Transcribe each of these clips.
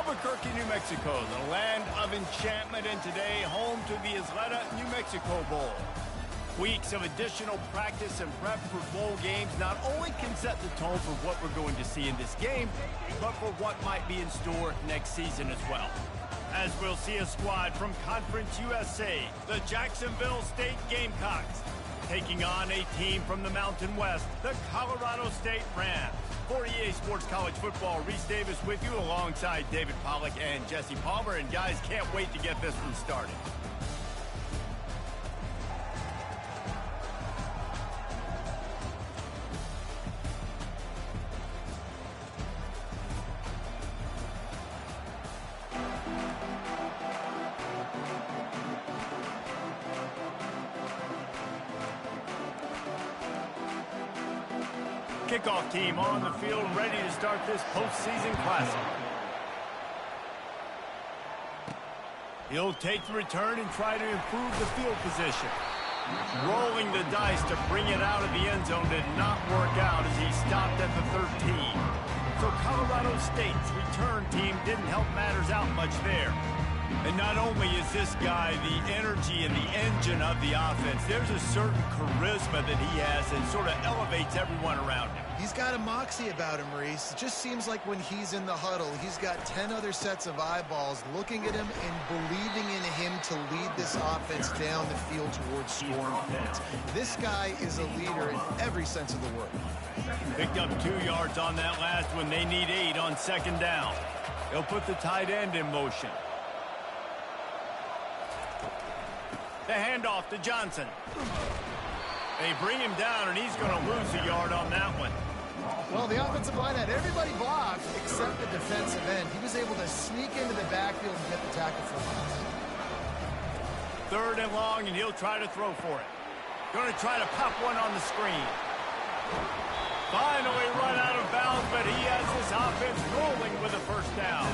Albuquerque, New Mexico, the land of enchantment, and today home to the Isleta, New Mexico Bowl. Weeks of additional practice and prep for bowl games not only can set the tone for what we're going to see in this game, but for what might be in store next season as well. As we'll see a squad from Conference USA, the Jacksonville State Gamecocks, taking on a team from the Mountain West, the Colorado State Rams. For EA Sports College Football, Reese Davis with you alongside David Pollack and Jesse Palmer. And guys, can't wait to get this one started. Kickoff team on the field, ready to start this postseason classic. He'll take the return and try to improve the field position. Rolling the dice to bring it out of the end zone did not work out as he stopped at the 13. So Colorado State's return team didn't help matters out much there. And not only is this guy the energy and the engine of the offense, there's a certain charisma that he has that sort of elevates everyone around him. He's got a moxie about him, Reese. It just seems like when he's in the huddle, he's got 10 other sets of eyeballs looking at him and believing in him to lead this offense down the field towards scoring points. This guy is a leader in every sense of the word. Picked up 2 yards on that last one. They need 8 on second down. They'll put the tight end in motion. The handoff to Johnson. They bring him down, and he's going to lose a yard on that one. Well, the offensive line had everybody blocked except the defensive end. He was able to sneak into the backfield and get the tackle for loss. 3rd and long, and he'll try to throw for it. Going to try to pop one on the screen. Finally run out of bounds, but he has this offense rolling with a first down.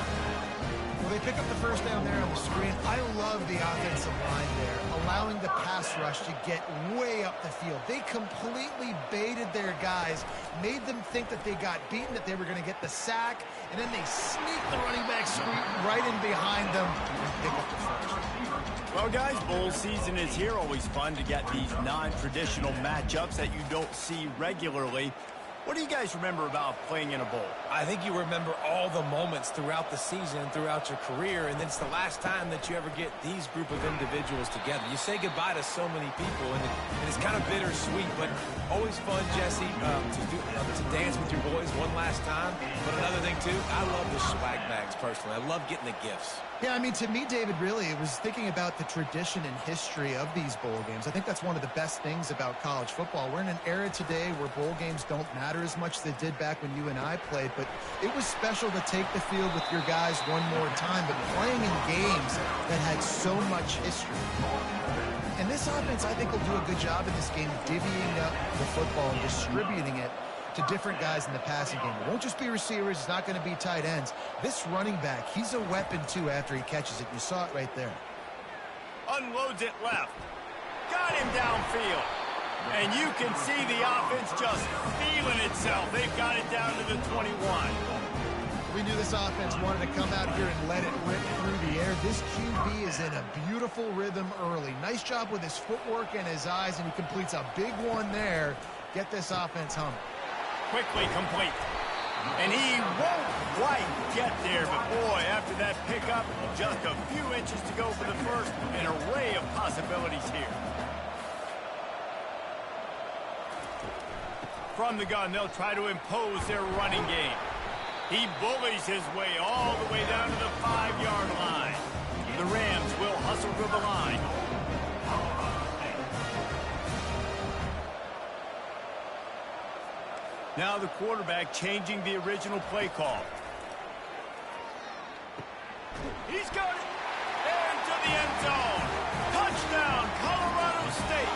Well, they pick up the first down there on the screen. I love the offensive line there, allowing the pass rush to get way up the field. They completely baited their guys, made them think that they got beaten, that they were going to get the sack, and then they sneak the running back screen right in behind them and pick up the first. Well, guys, bowl season is here. Always fun to get these non-traditional matchups that you don't see regularly. What do you guys remember about playing in a bowl? I think you remember all the moments throughout the season, throughout your career, and it's the last time that you ever get these group of individuals together. You say goodbye to so many people, and it's kind of bittersweet, but always fun, Jesse, to dance with your boys one last time. But another thing, too, I love the swag bags, personally. I love getting the gifts. Yeah, I mean, to me, David, really, it was thinking about the tradition and history of these bowl games. I think that's one of the best things about college football. We're in an era today where bowl games don't matter as much as they did back when you and I played, but it was special to take the field with your guys one more time, but playing in games that had so much history. And this offense, I think, will do a good job in this game divvying up the football and distributing it to different guys in the passing game. It won't just be receivers. It's not going to be tight ends. This running back, he's a weapon, too, after he catches it. You saw it right there. Unloads it left. Got him downfield. And you can see the offense just feeling itself. They've got it down to the 21. We knew this offense wanted to come out here and let it rip through the air. This QB is in a beautiful rhythm early. Nice job with his footwork and his eyes, and he completes a big one there. Get this offense humming. Quickly complete. And he won't quite get there, but boy, after that pickup, just a few inches to go for the first. An array of possibilities here. From the gun, they'll try to impose their running game. He bullies his way all the way down to the 5-yard line. The Rams will hustle to the line. Now the quarterback changing the original play call. He's got it. Into the end zone. Touchdown, Colorado State.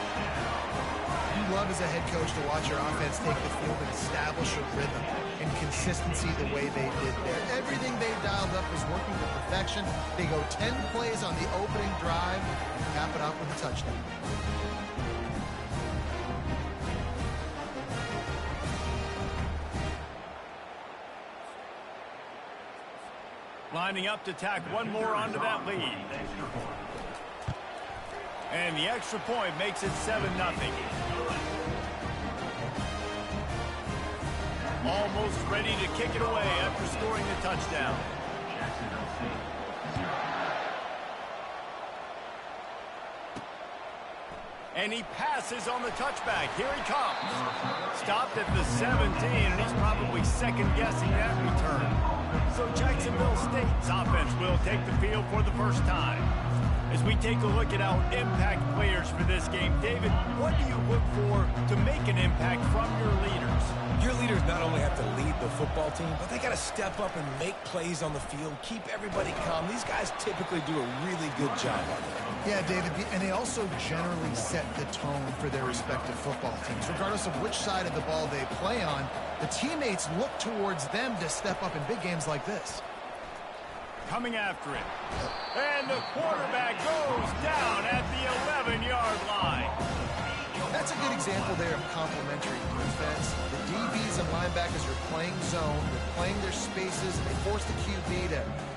You love as a head coach to watch your offense take the field and establish a rhythm and consistency the way they did there. Everything they dialed up was working to perfection. They go 10 plays on the opening drive and cap it off with a touchdown. Lining up to tack one more onto that lead. And the extra point makes it 7-0. Almost ready to kick it away after scoring the touchdown. And he passes on the touchback. Here he comes. Stopped at the 17, and he's probably second-guessing that return. So Jacksonville State's offense will take the field for the first time. As we take a look at our impact players for this game, David, what do you look for to make an impact from your leaders? Your leaders not only have to lead the football team, but they got to step up and make plays on the field, keep everybody calm. These guys typically do a really good job on it. Yeah, David, and they also generally set the tone for their respective football teams. Regardless of which side of the ball they play on, the teammates look towards them to step up in big games like this. Coming after it. And the quarterback goes down at the 11-yard line. That's a good example there of complementary defense. The DBs and linebackers are playing zone, they're playing their spaces, and they force the QB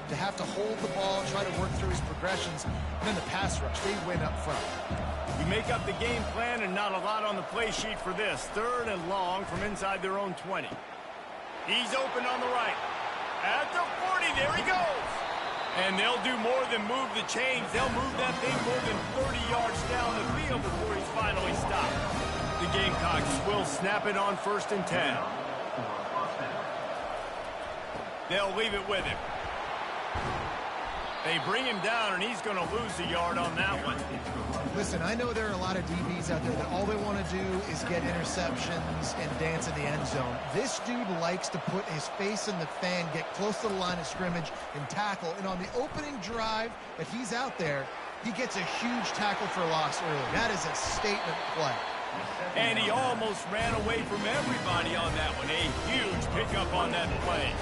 to have to hold the ball, try to work through his progressions, and then the pass rush, they win up front. You make up the game plan and not a lot on the play sheet for this. 3rd and long from inside their own 20. He's open on the right. At the 40, there he goes. And they'll do more than move the chains. They'll move that thing more than 30 yards down the field before he's finally stopped. The Gamecocks will snap it on 1st and 10. They'll leave it with him. They bring him down, and he's going to lose a yard on that one. Listen, I know there are a lot of DBs out there that all they want to do is get interceptions and dance in the end zone. This dude likes to put his face in the fan, get close to the line of scrimmage, and tackle. And on the opening drive that he's out there, he gets a huge tackle for loss early. That is a statement play. And he almost ran away from everybody on that one. A huge pickup on that play.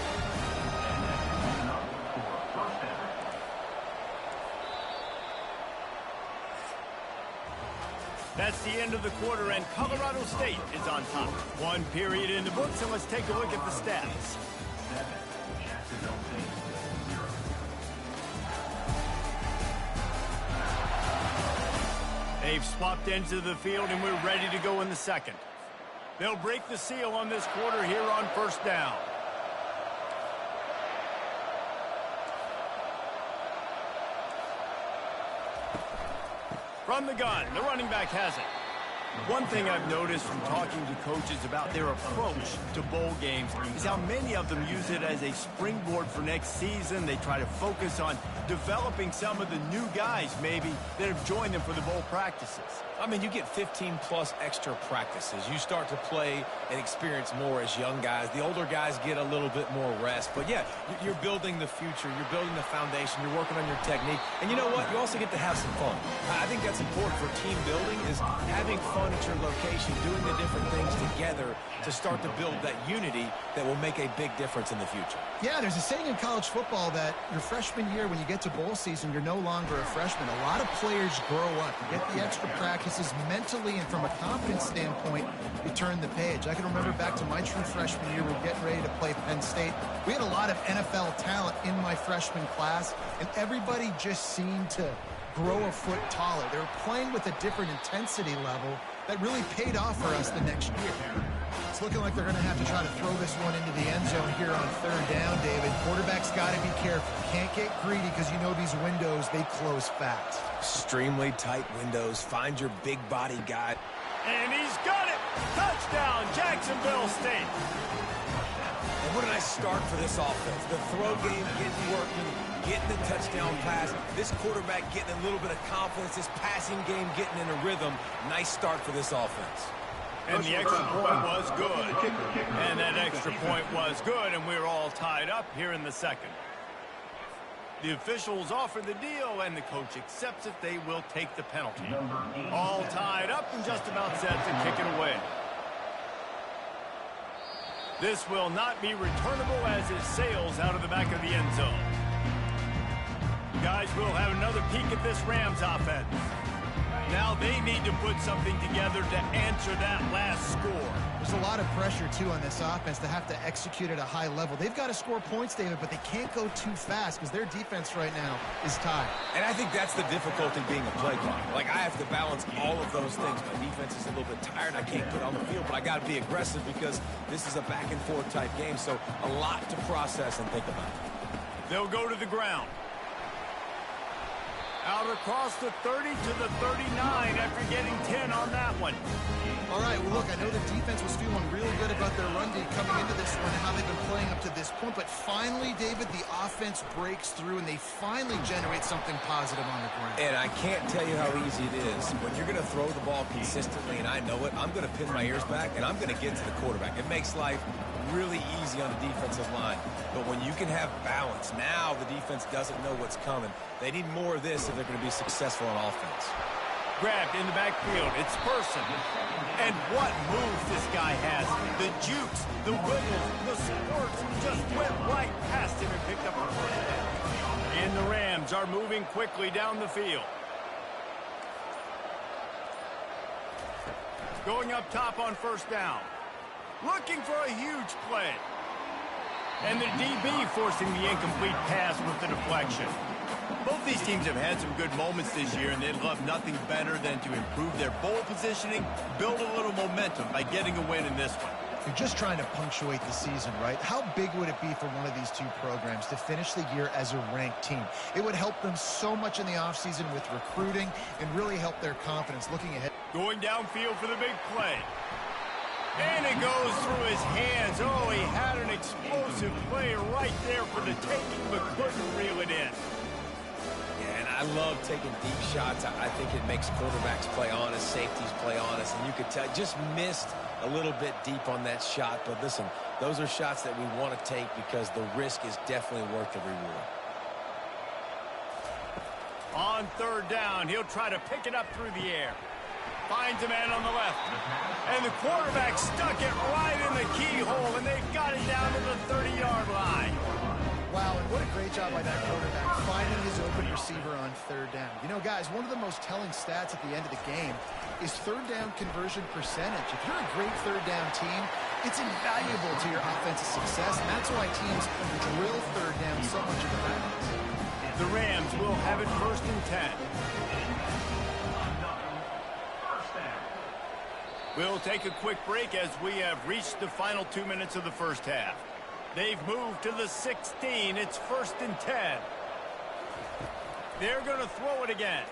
That's the end of the quarter, and Colorado State is on top. 1 period in the books, and let's take a look at the stats. They've swapped into the field, and we're ready to go in the second. They'll break the seal on this quarter here on 1st down. From the gun, the running back has it. One thing I've noticed from talking to coaches about their approach to bowl games is how many of them use it as a springboard for next season. They try to focus on developing some of the new guys, maybe, that have joined them for the bowl practices. I mean, you get 15-plus extra practices. You start to play and experience more as young guys. The older guys get a little bit more rest. But, yeah, you're building the future. You're building the foundation. You're working on your technique. And you know what? You also get to have some fun. I think that's important for team building, is having fun at your location, doing the different things together to start to build that unity that will make a big difference in the future. Yeah, there's a saying in college football that your freshman year, when you get to bowl season, you're no longer a freshman. A lot of players grow up. You get the extra practices mentally, and from a confidence standpoint, you turn the page. I can remember back to my true freshman year, we were getting ready to play Penn State. We had a lot of NFL talent in my freshman class, and everybody just seemed to grow a foot taller. They were playing with a different intensity level that really paid off for us the next year. It's looking like they're going to have to try to throw this one into the end zone here on 3rd down, David. Quarterback's got to be careful. Can't get greedy because you know these windows, they close fast. Extremely tight windows. Find your big body guy. And he's got it! Touchdown, Jacksonville State! And what a nice start for this offense. The throw game getting working, getting the touchdown pass. This quarterback getting a little bit of confidence. This passing game getting in a rhythm. Nice start for this offense. And the extra point was good. And that extra point was good, and we're all tied up here in the second. The officials offer the deal, and the coach accepts it. They will take the penalty. All tied up and just about set to kick it away. This will not be returnable as it sails out of the back of the end zone. Guys, we'll have another peek at this Rams offense. Now they need to put something together to answer that last score. There's a lot of pressure, too, on this offense to have to execute at a high level. They've got to score points, David, but they can't go too fast because their defense right now is tied. And I think that's the difficulty being a play caller. Like, I have to balance all of those things. My defense is a little bit tired. I can't get on the field, but I got to be aggressive because this is a back-and-forth type game, so a lot to process and think about. They'll go to the ground. Out across the 30 to the 39 after getting 10 on that one. All right, well, look, I know the defense was feeling really good about their run D coming into this one and how they've been playing up to this point, but finally, David, the offense breaks through and they finally generate something positive on the ground. And I can't tell you how easy it is. When you're going to throw the ball consistently, and I know it, I'm going to pin my ears back, and I'm going to get to the quarterback. It makes life really easy on the defensive line. But when you can have balance, now the defense doesn't know what's coming. They need more of this if they're going to be successful on offense. Grabbed in the backfield. It's Person. And what moves this guy has. The jukes, the wiggles, the squirts just went right past him and picked up a first down. And the Rams are moving quickly down the field. Going up top on first down. Looking for a huge play. And the DB forcing the incomplete pass with the deflection. Both these teams have had some good moments this year, and they'd love nothing better than to improve their bowl positioning, build a little momentum by getting a win in this one. You're just trying to punctuate the season, right? How big would it be for one of these two programs to finish the year as a ranked team? It would help them so much in the offseason with recruiting and really help their confidence looking ahead. Going downfield for the big play. And it goes through his hands. Oh, he had an explosive play right there for the taking, but couldn't reel it in. I love taking deep shots. I think it makes quarterbacks play honest, safeties play honest, and you could tell just missed a little bit deep on that shot. But listen, those are shots that we want to take because the risk is definitely worth the reward. On third down, he'll try to pick it up through the air. Finds a man on the left. And the quarterback stuck it right in the keyhole, and they've got it down to the 30-yard line. Wow, and what a great job by that quarterback, finding his open receiver on third down. You know, guys, one of the most telling stats at the end of the game is third down conversion percentage. If you're a great third down team, it's invaluable to your offensive success, and that's why teams drill third down so much in the practice. The Rams will have it 1st and 10. We'll take a quick break as we have reached the final 2 minutes of the first half. They've moved to the 16. It's 1st and 10. They're going to throw it again.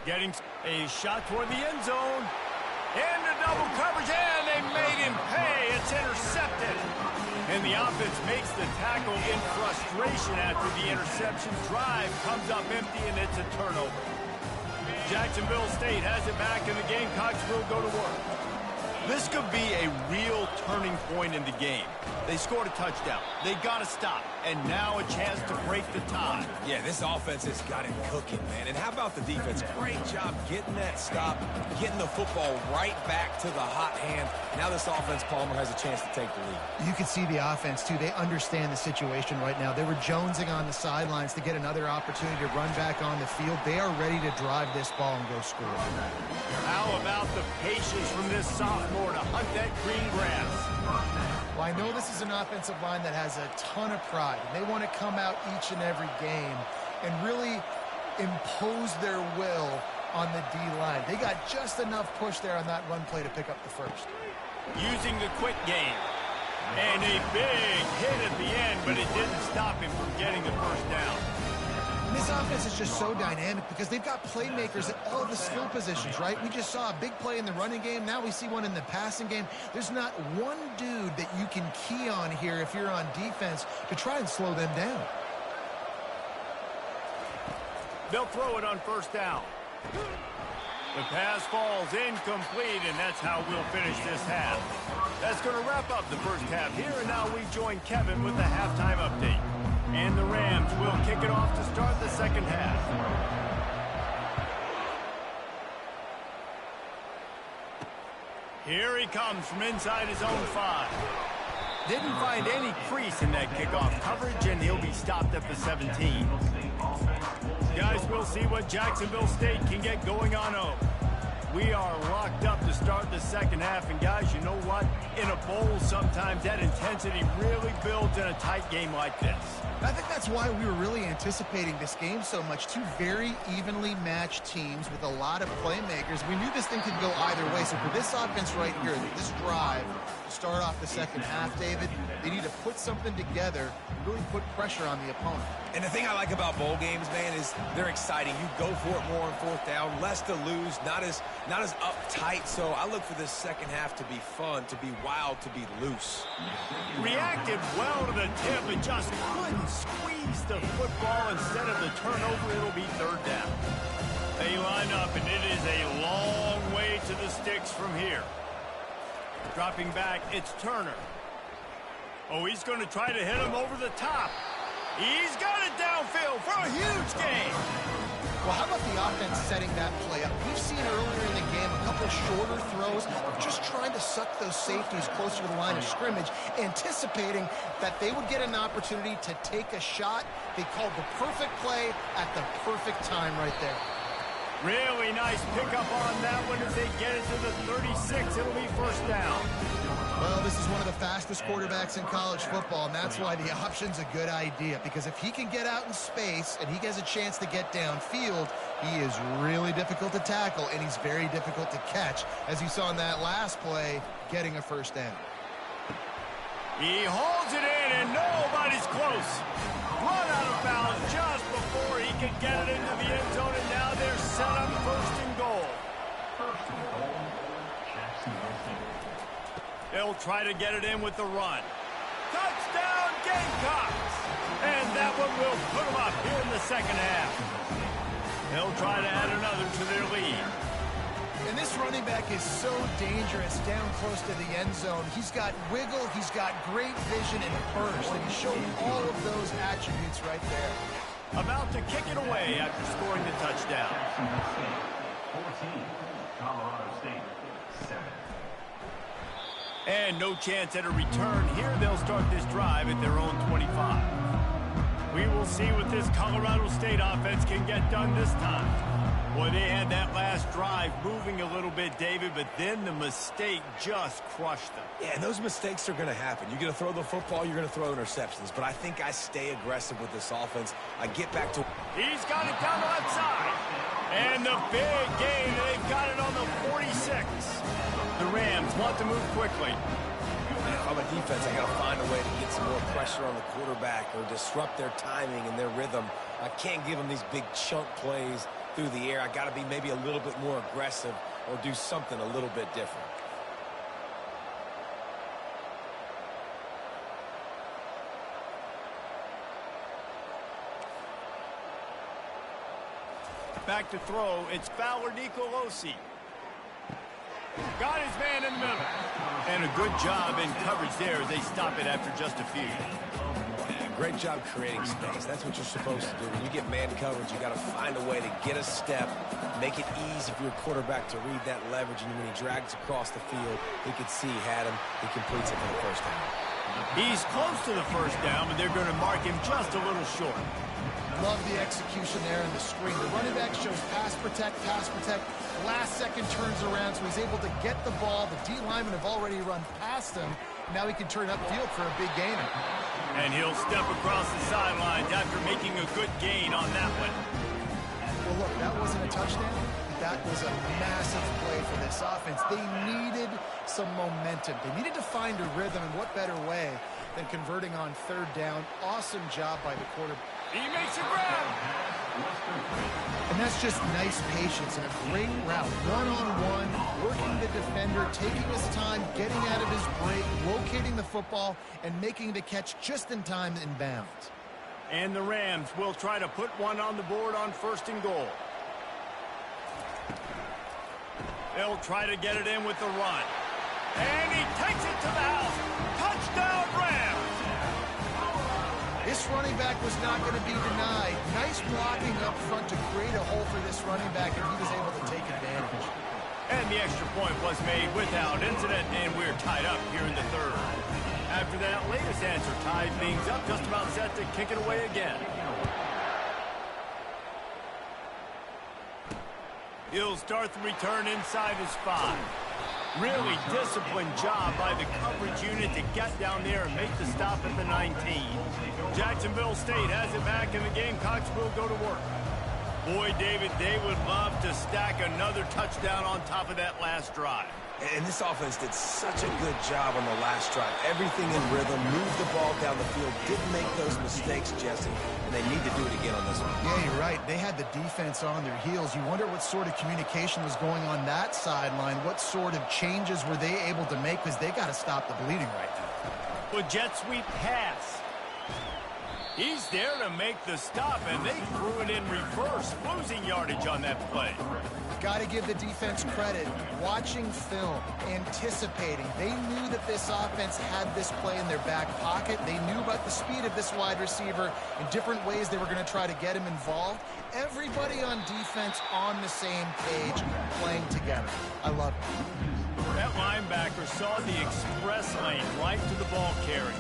Getting a shot toward the end zone. Into double coverage, and they made him pay. It's intercepted. And the offense makes the tackle in frustration after the interception. Drive comes up empty, and it's a turnover. Jacksonville State has it back, and the Gamecocks will go to work. This could be a real turning point in the game. They scored a touchdown. They got to stop. And now a chance to break the tie. Yeah, this offense has got him cooking, man. And how about the defense? Great job getting that stop, getting the football right back to the hot hand. Now this offense, Palmer, has a chance to take the lead. You can see the offense, too. They understand the situation right now. They were jonesing on the sidelines to get another opportunity to run back on the field. They are ready to drive this ball and go score. How about the patience from this sophomore to hunt that green grass? Well, I know this is an offensive line that has a ton of pride. And they want to come out each and every game and really impose their will on the D-line. They got just enough push there on that run play to pick up the first. Using the quick game. And a big hit at the end, but it didn't stop him from getting the first down. And this offense is just so dynamic because they've got playmakers at all the skill positions, right? We just saw a big play in the running game. Now we see one in the passing game. There's not one dude that you can key on here if you're on defense to try and slow them down. They'll throw it on first down. The pass falls incomplete, and that's how we'll finish this half. That's going to wrap up the first half here, and now we join Kevin with the halftime update. And the Rams will kick it off to start the second half. Here he comes from inside his own 5. Didn't find any crease in that kickoff coverage, and he'll be stopped at the 17. Guys, we'll see what Jacksonville State can get going on over. We are locked up to start the second half, and guys, you know what? In a bowl, sometimes that intensity really builds in a tight game like this. I think that's why we were really anticipating this game so much. Two very evenly matched teams with a lot of playmakers. We knew this thing could go either way. So for this offense right here, this drive to start off the second half, David, they need to put something together and really put pressure on the opponent. And the thing I like about bowl games, man, is they're exciting. You go for it more on fourth down, less to lose, not as uptight. So I look for this second half to be fun, to be wild, to be loose. Reacted well to the tip and just couldn't squeeze the football. Instead of the turnover, it'll be third down. They line up, and it is a long way to the sticks from here. Dropping back, it's Turner. Oh, he's going to try to hit him over the top. He's got it downfield for a huge gain. Well, how about the offense setting that play up? We've seen earlier in the game a couple shorter throws of just trying to suck those safeties closer to the line of scrimmage, anticipating that they would get an opportunity to take a shot. They called the perfect play at the perfect time right there. Really nice pickup on that one as they get it to the 36. It'll be first down. Well, this is one of the fastest quarterbacks in college football, and that's why the option's a good idea. Because if he can get out in space and he has a chance to get downfield, he is really difficult to tackle, and he's very difficult to catch. As you saw in that last play, getting a first down. He holds it in, and nobody's close. Run out of bounds just before he could get it into the end zone, and now they're set up first and goal. They'll try to get it in with the run. Touchdown, Gamecocks! And that one will put them up here in the second half. They'll try to add another to their lead. And this running back is so dangerous down close to the end zone. He's got wiggle, he's got great vision and burst, and he showed all of those attributes right there. About to kick it away after scoring the touchdown. 14, Colorado State, 7. And no chance at a return. Here they'll start this drive at their own 25. We will see what this Colorado State offense can get done this time. Boy, they had that last drive moving a little bit, David, but then the mistake just crushed them. Yeah, and those mistakes are going to happen. You're going to throw the football, you're going to throw interceptions. But I think I stay aggressive with this offense. I get back to... He's got it down the left side. And the big gain, they've got it on the 46. The Rams want to move quickly. If I'm a defense, I got to find a way to get some more pressure on the quarterback or disrupt their timing and their rhythm. I can't give them these big chunk plays through the air. I got to be maybe a little bit more aggressive or do something a little bit different. Back to throw, it's Fowler Nicolosi. Got his man in the middle. And a good job in coverage there as they stop it after just a few. Great job creating space. That's what you're supposed to do. When you get man coverage, you got to find a way to get a step, make it easy for your quarterback to read that leverage. And when he drags across the field, he could see he had him. He completes it for the first down. He's close to the first down, but they're going to mark him just a little short. Love the execution there in the screen. The running back shows pass protect, pass protect. Last second turns around, so he's able to get the ball. The D linemen have already run past him. Now he can turn upfield for a big gain. And he'll step across the sidelines after making a good gain on that one. Well, look, that wasn't a touchdown. That was a massive play for this offense. They needed some momentum. They needed to find a rhythm, and what better way than converting on third down. Awesome job by the quarterback. He makes a grab. And that's just nice patience and a great route. One-on-one, working the defender, taking his time, getting out of his break, locating the football, and making the catch just in time in bounds. And the Rams will try to put one on the board on first and goal. They'll try to get it in with the run. And he takes it to the house. Touchdown, Rams! This running back was not going to be denied. Nice blocking up front to create a hole for this running back, and he was able to take advantage. And the extra point was made without incident, and we're tied up here in the third. After that latest answer tied things up, just about set to kick it away again. He'll start the return inside his 5. Really disciplined job by the coverage unit to get down there and make the stop at the 19. Jacksonville State has it back, and the Gamecocks will go to work. Boy, David, they would love to stack another touchdown on top of that last drive. And this offense did such a good job on the last drive. Everything in rhythm, moved the ball down the field, didn't make those mistakes, Jesse, and they need to do it again on this one. Yeah, you're right. They had the defense on their heels. You wonder what sort of communication was going on that sideline. What sort of changes were they able to make, because they got to stop the bleeding right now. With jet sweep pass. He's there to make the stop, and they threw it in reverse, losing yardage on that play. Got to give the defense credit. Watching film, anticipating. They knew that this offense had this play in their back pocket. They knew about the speed of this wide receiver in different ways they were going to try to get him involved. Everybody on defense on the same page, playing together. I love it. That linebacker saw the express lane right to the ball carrier.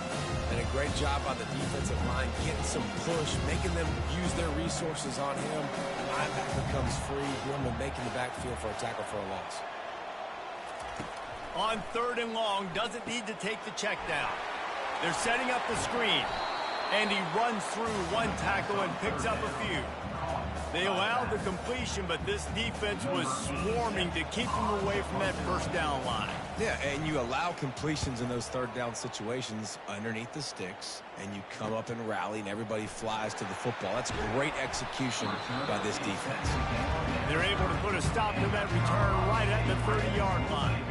And a great job by the defensive line, getting some push, making them use their resources on him. Linebacker comes free, Gilman making the backfield for a tackle for a loss. On 3rd and long, doesn't need to take the check down. They're setting up the screen, and he runs through one tackle and picks up a few. They allowed the completion, but this defense was swarming to keep them away from that first down line. Yeah, and you allow completions in those 3rd down situations underneath the sticks, and you come up and rally, and everybody flies to the football. That's great execution by this defense. They're able to put a stop to that return right at the 30-yard line.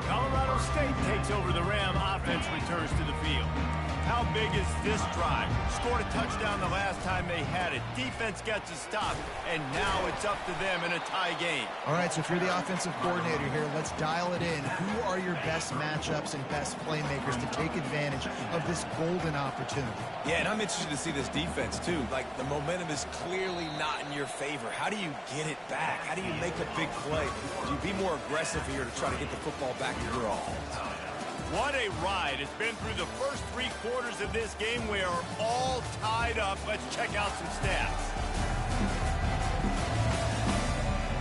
Colorado State takes over. The Ram offense returns to the field. How big is this drive? Scored a touchdown the last time they had it. Defense gets a stop, and now it's up to them in a tie game. All right, so if you're the offensive coordinator here, let's dial it in. Who are your best matchups and best playmakers to take advantage of this golden opportunity? Yeah, and I'm interested to see this defense, too. Like, the momentum is clearly not in your favor. How do you get it back? How do you make a big play? Do you be more aggressive here to try to get the football back to your offense? What a ride. It's been through the first 3 quarters of this game. We are all tied up. Let's check out some stats.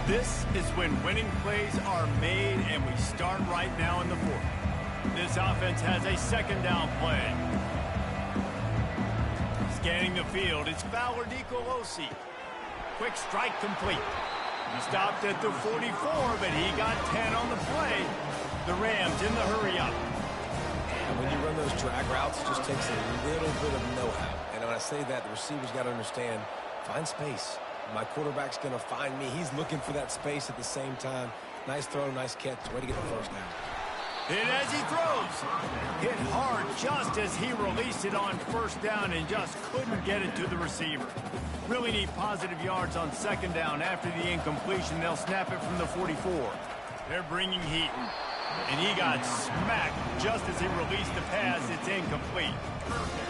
This is when winning plays are made, and we start right now in the 4th. This offense has a 2nd down play. Scanning the field, it's Fowler DiColosi. Quick strike complete. He stopped at the 44, but he got 10 on the play. The Rams in the hurry-up. And when you run those drag routes, it just takes a little bit of know-how. And when I say that, the receiver's got to understand, find space. My quarterback's going to find me. He's looking for that space at the same time. Nice throw, nice catch. Way to get the first down. And as he throws, hit hard just as he released it on 1st down and just couldn't get it to the receiver. Really need positive yards on 2nd down. After the incompletion, they'll snap it from the 44. They're bringing heat. And he got smacked just as he released the pass. It's incomplete.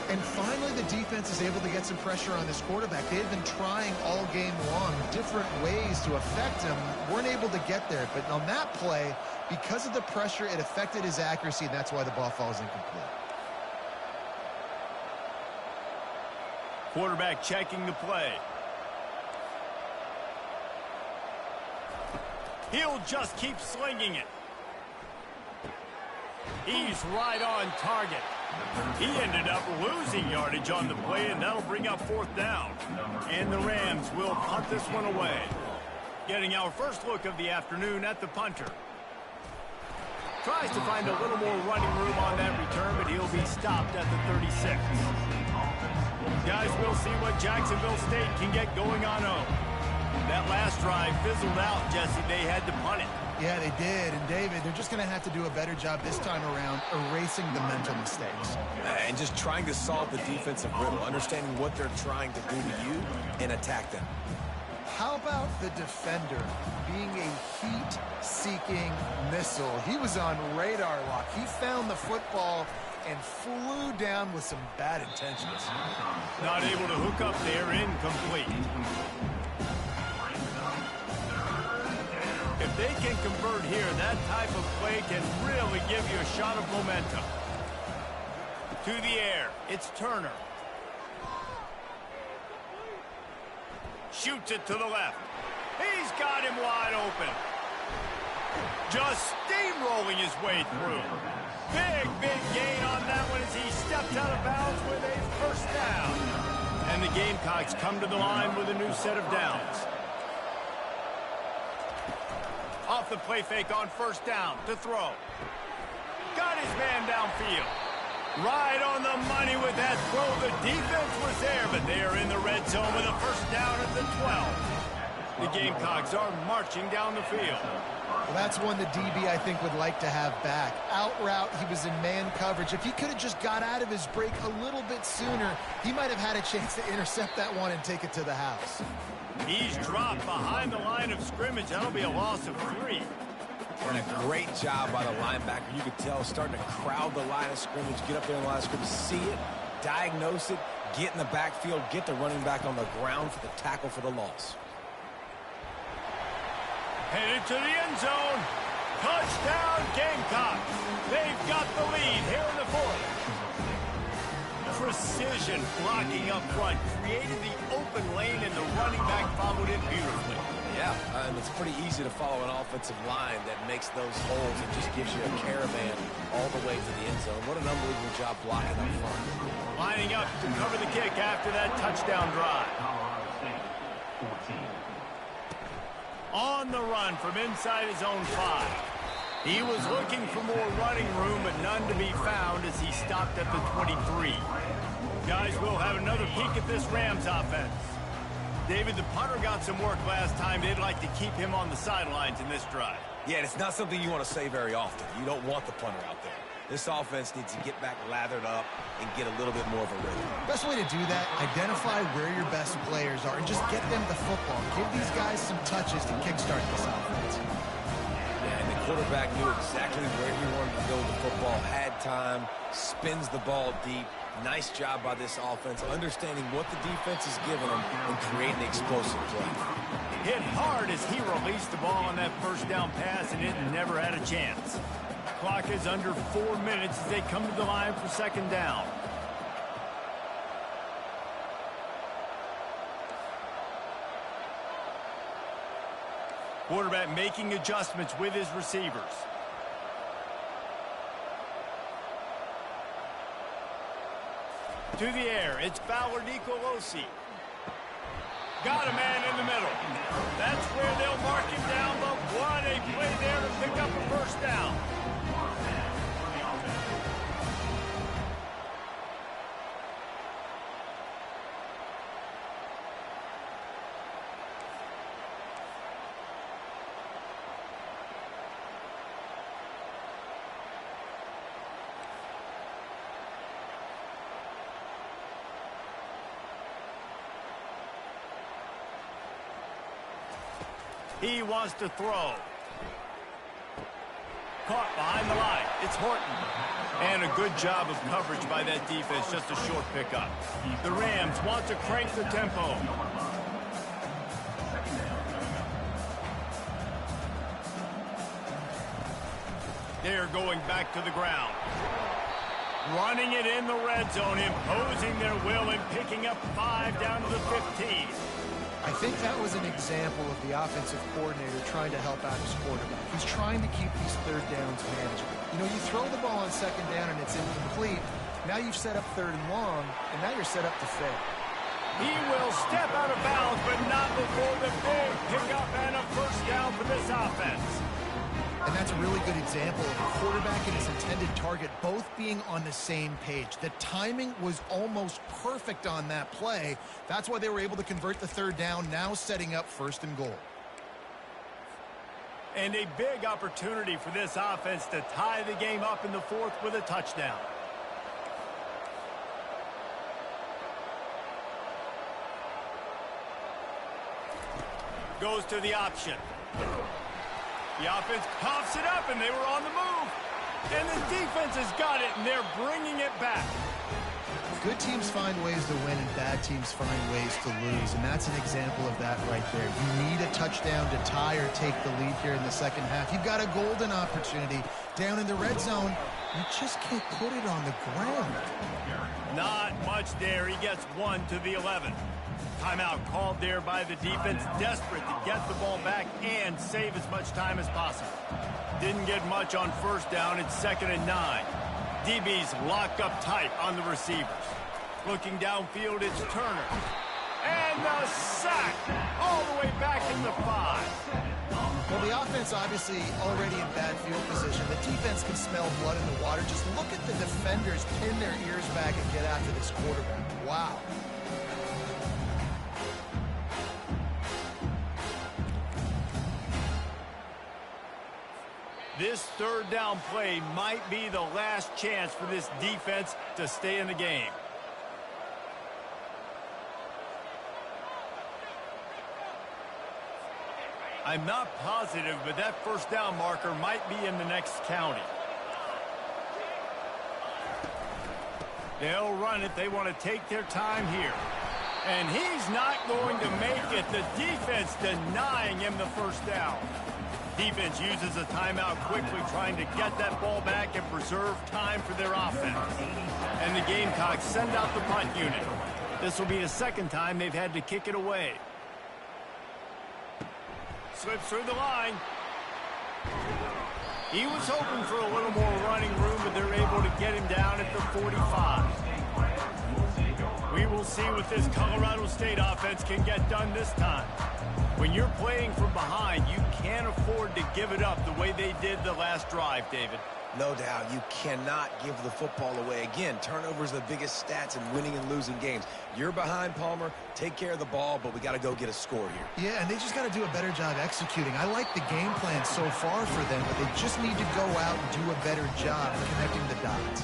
And finally, the defense is able to get some pressure on this quarterback. They've been trying all game long different ways to affect him. Weren't able to get there. But on that play, because of the pressure, it affected his accuracy. That's why the ball falls incomplete. Quarterback checking the play. He'll just keep slinging it. He's right on target. He ended up losing yardage on the play, and that'll bring up 4th down. And the Rams will punt this one away. Getting our first look of the afternoon at the punter. Tries to find a little more running room on that return, but he'll be stopped at the 36. Guys, we'll see what Jacksonville State can get going on home. That last drive fizzled out, Jesse. They had to punt it. Yeah, they did. And, David, they're just going to have to do a better job this time around erasing the mental mistakes. And just trying to solve the defensive riddle, understanding what they're trying to do to you and attack them. How about the defender being a heat-seeking missile? He was on radar lock. He found the football and flew down with some bad intentions. Not able to hook up there, incomplete. If they can convert here, that type of play can really give you a shot of momentum. To the air, it's Turner. Shoots it to the left. He's got him wide open. Just steamrolling his way through. Big gain on that one as he stepped out of bounds with a first down. And the Gamecocks come to the line with a new set of downs. Off the play fake on first down to throw. Got his man downfield. Right on the money with that throw. The defense was there, but they are in the red zone with a first down at the 12. The Gamecocks are marching down the field. Well, that's one the DB, I think, would like to have back. Out route, he was in man coverage. If he could have just got out of his break a little bit sooner, he might have had a chance to intercept that one and take it to the house. He's dropped behind the line of scrimmage. That'll be a loss of 3. And a great job by the linebacker. You could tell starting to crowd the line of scrimmage, get up there in the line of scrimmage, see it, diagnose it, get in the backfield, get the running back on the ground for the tackle for the loss. Headed to the end zone. Touchdown, Gamecocks. They've got the lead here in the 4th. Precision blocking up front. Created the open lane, and the running back followed it beautifully. Yeah, and it's pretty easy to follow an offensive line that makes those holes and just gives you a caravan all the way to the end zone. What an unbelievable job blocking up front. Lining up to cover the kick after that touchdown drive. Colorado State, 14. On the run from inside his own 5. He was looking for more running room, but none to be found as he stopped at the 23. Guys, we'll have another peek at this Rams offense. David, the punter got some work last time. They'd like to keep him on the sidelines in this drive. Yeah, and it's not something you want to say very often. You don't want the punter out there. This offense needs to get back lathered up and get a little bit more of a rhythm. Best way to do that, identify where your best players are and just get them the football. Give these guys some touches to kickstart this offense. Yeah, and the quarterback knew exactly where he wanted to go with the football, had time, spins the ball deep. Nice job by this offense, understanding what the defense is giving them and creating the explosive play. Hit hard as he released the ball on that first down pass, and it never had a chance. Clock is under 4 minutes as they come to the line for second down. Quarterback making adjustments with his receivers. To the air, it's Ballard Nicolosi. Got a man in the middle. That's where they'll mark him down, but what a play there to pick up a first down. He wants to throw. Caught behind the line. It's Horton. And a good job of coverage by that defense. Just a short pickup. The Rams want to crank the tempo. They're going back to the ground. Running it in the red zone, imposing their will and picking up 5 down to the 15. I think that was an example of the offensive coordinator trying to help out his quarterback. He's trying to keep these third downs manageable. You know, you throw the ball on second down and it's incomplete. Now you've set up third and long, and now you're set up to fail. He will step out of bounds, but not before the big pickup and a first down for this offense. And that's a really good example of a quarterback and his intended target both being on the same page. The timing was almost perfect on that play. That's why they were able to convert the third down, now setting up first and goal. And a big opportunity for this offense to tie the game up in the 4th with a touchdown. Goes to the option. The offense coughs it up, and they were on the move. And the defense has got it, and they're bringing it back. Good teams find ways to win and bad teams find ways to lose, and that's an example of that right there. You need a touchdown to tie or take the lead here in the second half. You've got a golden opportunity down in the red zone. You just can't put it on the ground. Not much there. He gets one to the 11. Timeout called there by the defense, desperate to get the ball back and save as much time as possible. Didn't get much on first down. It's 2nd and 9. DB's locked up tight on the receivers. Looking downfield, it's Turner. And the sack all the way back in the 5. Well, the offense obviously already in bad field position. The defense can smell blood in the water. Just look at the defenders pin their ears back and get after this quarterback. Wow. This third down play might be the last chance for this defense to stay in the game. I'm not positive, but that first down marker might be in the next county. They'll run it. They want to take their time here. And he's not going to make it. The defense denying him the first down. Defense uses a timeout quickly, trying to get that ball back and preserve time for their offense. And the Gamecocks send out the punt unit. This will be the second time they've had to kick it away. Slips through the line. He was hoping for a little more running room, but they're able to get him down at the 45. We will see what this Colorado State offense can get done this time. When you're playing from behind, you can't afford to give it up the way they did the last drive, David. No doubt, you cannot give the football away. Again, turnovers are the biggest stats in winning and losing games. You're behind, Palmer. Take care of the ball, but we got to go get a score here. Yeah, and they just got to do a better job executing. I like the game plan so far for them, but they just need to go out and do a better job connecting the dots.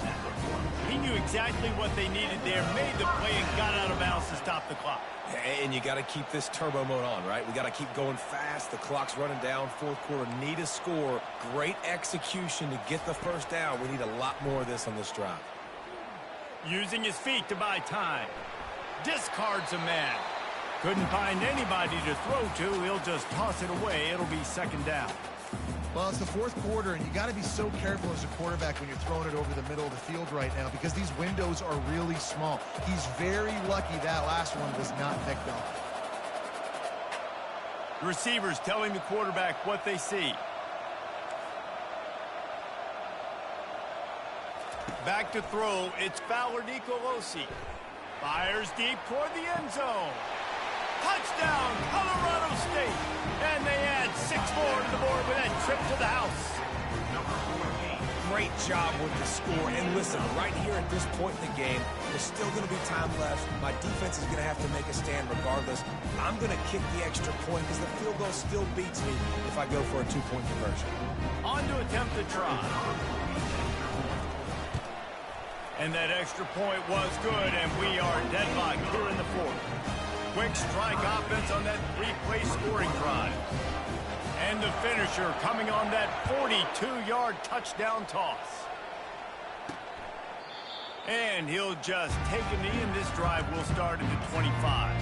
He knew exactly what they needed there, made the play, and got out of bounds to stop the clock. And you got to keep this turbo mode on, right? We got to keep going fast. The clock's running down. Fourth quarter, need a score. Great execution to get the first down. We need a lot more of this on this drive. Using his feet to buy time. Discards a man. Couldn't find anybody to throw to. He'll just toss it away. It'll be second down. Well, it's the fourth quarter, and you got to be so careful as a quarterback when you're throwing it over the middle of the field right now because these windows are really small. He's very lucky that last one was not picked off. Receivers telling the quarterback what they see. Back to throw. It's Fowler Nicolosi. Fires deep toward the end zone. Touchdown, Colorado State. And they add 6 more to the board with that trip to the house. Great job with the score. And listen, right here at this point in the game, there's still going to be time left. My defense is going to have to make a stand regardless. I'm going to kick the extra point because the field goal still beats me if I go for a 2-point conversion. On to attempt the try. And that extra point was good, and we are deadlocked here in the fourth. Quick strike offense on that 3-play scoring drive. And the finisher coming on that 42-yard touchdown toss. And he'll just take a knee, and this drive will start at the 25.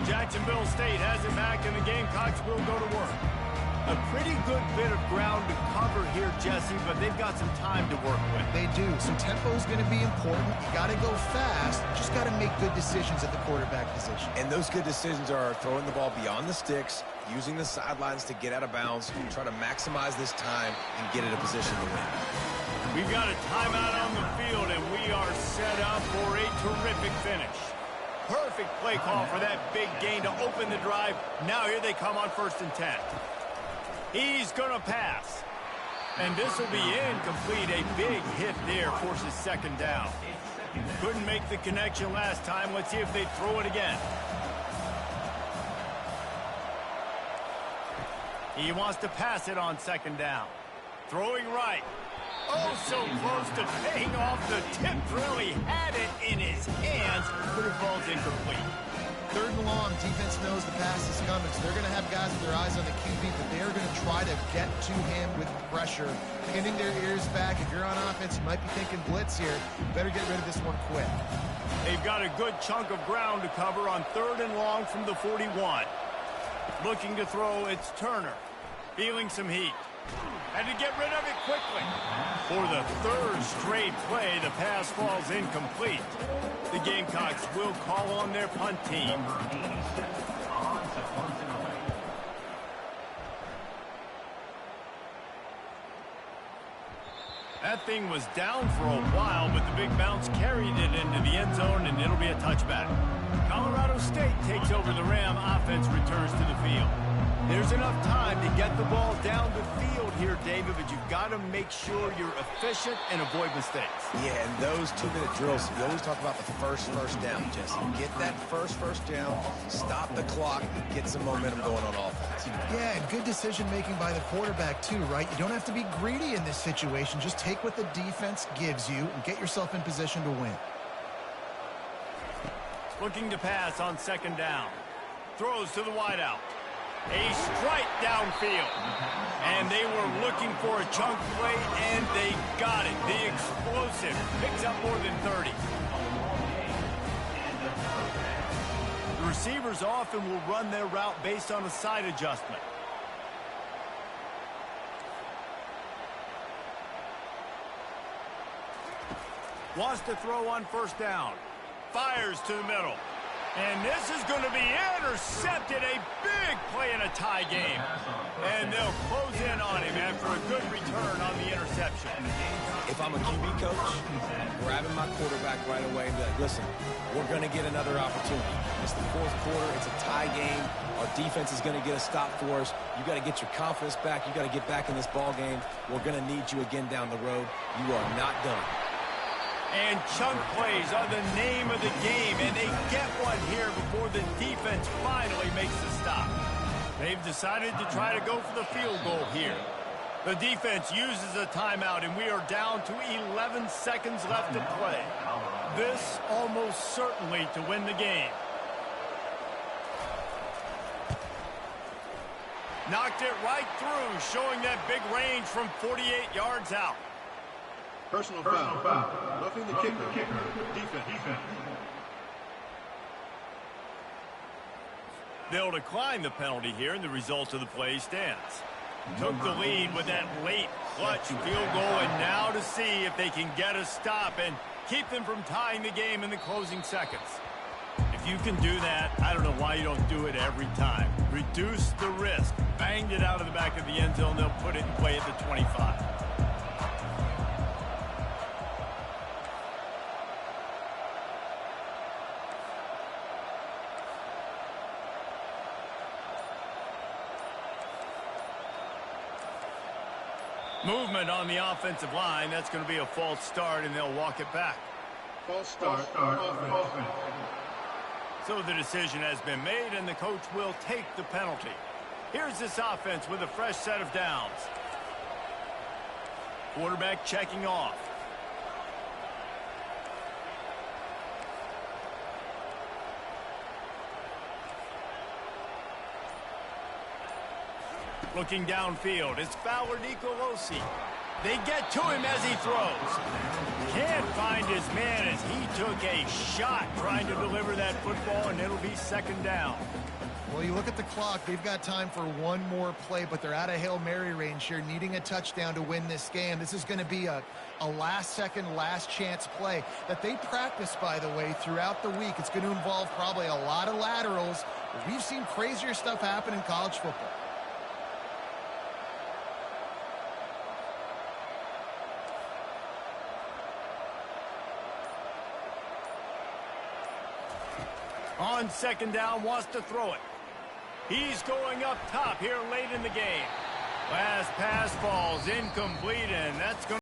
Jacksonville State has it back, and the Gamecocks will go to work. A pretty good bit of ground to cover here, Jesse, but they've got some time to work with. They do. So tempo is going to be important. You got to go fast. You just got to make good decisions at the quarterback position. And those good decisions are throwing the ball beyond the sticks, using the sidelines to get out of bounds, try to maximize this time and get in a position to win. We've got a timeout on the field, and we are set up for a terrific finish. Perfect play call for that big gain to open the drive. Now here they come on 1st and 10. He's going to pass. And this will be incomplete. A big hit there forces second down. Couldn't make the connection last time. Let's see if they throw it again. He wants to pass it on second down. Throwing right. Oh, so close to paying off the tip drill. He had it in his hands, but it falls incomplete. 3rd and long, defense knows the pass is coming, so they're going to have guys with their eyes on the QB, but they are going to try to get to him with pressure, pinning their ears back. If you're on offense, you might be thinking blitz here. You better get rid of this one quick. They've got a good chunk of ground to cover on 3rd and long from the 41. Looking to throw, it's Turner. Feeling some heat. Had to get rid of it quickly. For the 3rd straight play, the pass falls incomplete. The Gamecocks will call on their punt team. That thing was down for a while, but the big bounce carried it into the end zone, and it'll be a touchback. Colorado State takes over the Ram. Offense returns to the field. There's enough time to get the ball down the field here, David, but you've got to make sure you're efficient and avoid mistakes. Yeah, and those 2-minute drills, you always talk about the first down, Jesse. Get that first down, stop the clock, get some momentum going on offense. Yeah, and good decision-making by the quarterback, too, right? You don't have to be greedy in this situation. Just take what the defense gives you and get yourself in position to win. Looking to pass on 2nd down. Throws to the wideout. A strike downfield. And they were looking for a chunk play, and they got it. The explosive picks up more than 30. The receivers often will run their route based on a side adjustment. Wants to throw on 1st down. Fires to the middle. And this is going to be intercepted. A big play in a tie game. And they'll close in on him after a good return on the interception. If I'm a QB coach, grabbing my quarterback right away and be like, listen, we're going to get another opportunity. It's the 4th quarter. It's a tie game. Our defense is going to get a stop for us. You got to get your confidence back. You got to get back in this ball game. We're going to need you again down the road. You are not done. And chunk plays are the name of the game, and they get one here before the defense finally makes the stop. They've decided to try to go for the field goal here. The defense uses a timeout, and we are down to 11 seconds left to play. This almost certainly to win the game. Knocked it right through, showing that big range from 48 yards out. Personal foul. Roughing the kicker. Defense. They'll decline the penalty here, and the result of the play stands. Took the lead with that late clutch field goal, and now to see if they can get a stop and keep them from tying the game in the closing seconds. If you can do that, I don't know why you don't do it every time. Reduce the risk. Banged it out of the back of the end zone. They'll put it in play at the 25. Movement on the offensive line. That's going to be a false start, and they'll walk it back. False start. Offense. So the decision has been made, and the coach will take the penalty. Here's this offense with a fresh set of downs. Quarterback checking off. Looking downfield, it's Fowler Nicolosi. They get to him as he throws. Can't find his man as he took a shot trying to deliver that football, and it'll be 2nd down. Well, you look at the clock. They've got time for one more play, but they're out of Hail Mary range here, needing a touchdown to win this game. This is going to be a last-second, last-chance play that they practice, by the way, throughout the week. It's going to involve probably a lot of laterals. We've seen crazier stuff happen in college football. On 2nd down, wants to throw it. He's going up top here late in the game. Last pass falls incomplete, and that's going to